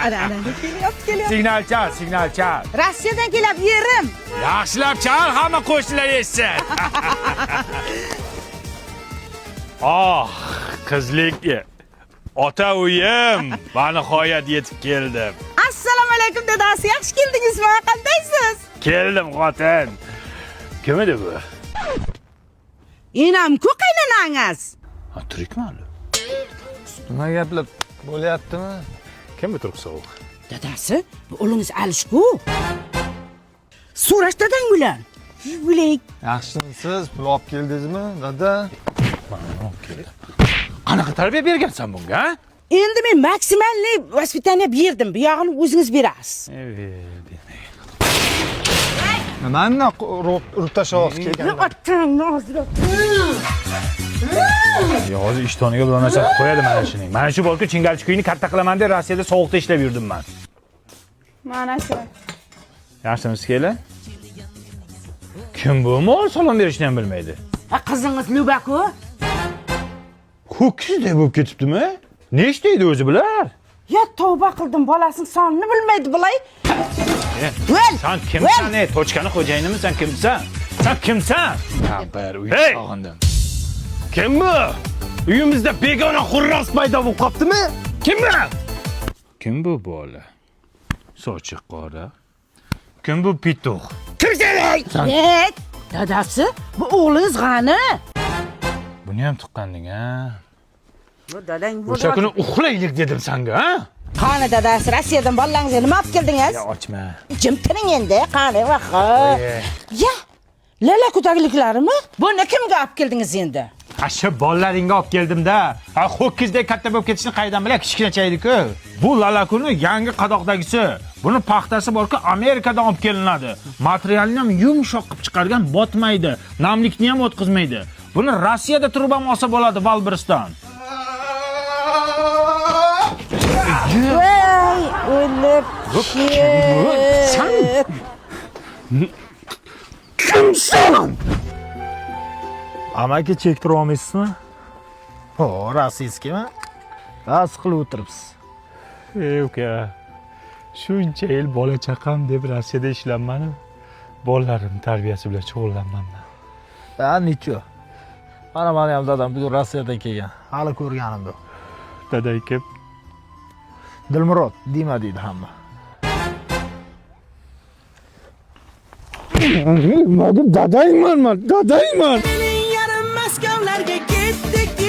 Ana, kelyapti. Signal chal. Rossiyadan kelib yerim. Yaxshilab chal, hamma qo'shnilar eshitsin. Qizlik. Ota uyim, va nihoyat yetib keldim. Assalomu alaykum dadasi, yaxshi keldingizmi? Qandaysiz? Keldim xotin. Kim edi bu? Enam-ku qaynonangiz. Turikmi hali? Nima gaplar bo'lyaptimi? Kim bu turk sovuq? Dadasi, bu o'g'lingiz Alishku. So'rash dadang bilan. Bilay. Yaxshimisiz? Pul olib keldingizmi, dada? Mana olib keldim. Qanaqa tarbiya bergansan bunga, ha? Endi men maksimalniy vaspitaniya berdim. Bu yog'ini o'zingiz berasiz. Nimani urib tashlayapsiz kelgan? Otangni ozroq. Hozir ishtoniga bo'lmasa qo'yadi mana shuning. Mana shu bolka chingalchikuyni katta qilaman deb Rossiyada sovuqda ishlab yurdim men. Mana shu. Yaxshimisiz kelar? Kim bu? Mol salom berishni ham bilmaydi. Qizingiz Lubaku? Ho'kizdek bo'lib ketibdimi? Ne ishlaydi o'zi bular? Ya tavba qildim, bolasining sonini bilmaydi bulay. Sen kimsan? Tochkani xo'jayinimi? Sen kimsan? Sen kimsan? Bir uy Hey! sog'indim. Kim bu? Uyimizda begona xurras paydo bo'lib qoptimi? Kim bu? Kim bu bola? Sochi qora. Kim bu pituq? Kimsan? Dadasi, bu o'g'lingiz g'ani. Buni ham tuqqanding, ha? Bu dadang bu. O'sha kuni uxlaylik dedim senga, ha? Qani dadasi, Rossiyadan bolalaringizga nima olib keldingiz? Ya ochma. Jim tiring endi, qani vaqa. Ya, lala ko'takliklarimi? Buni kimga olib keldingiz endi? Shu bolalaringga olib keldim-da. Ho'kizdek katta bo'lib ketishni qaydan bilay, kichkinacha edi-ku. Bu lalakuni yangi qadoqdagisi. Buni paxtasi borki, Amerikadan olib kelinadi. Materialni ham yumshoq qilib chiqargan, botmaydi. Namlikni ham o'tkazmaydi. Buni Rossiyada turib ham olsa bo'ladi, Valbriston. Voy, o'lib. Sen kimsan? Amaki chektira olmaysizmi? Ho, rossiyskimi? Bas qilib o'tiribsiz. Ey uka. Shuncha yil bola chaqam deb Rossiyada ishlanmani, bolalarim tarbiyasi bilan shug'ullanmanman. Ha, nicho. Mana meni ham dadam bugun Rossiyadan kelgan. Hali ko'rganim yo'q. Daday kim? Dilmurod, Dima deydi hamma. Dadayman. Yarim Maskovlarga ketdik.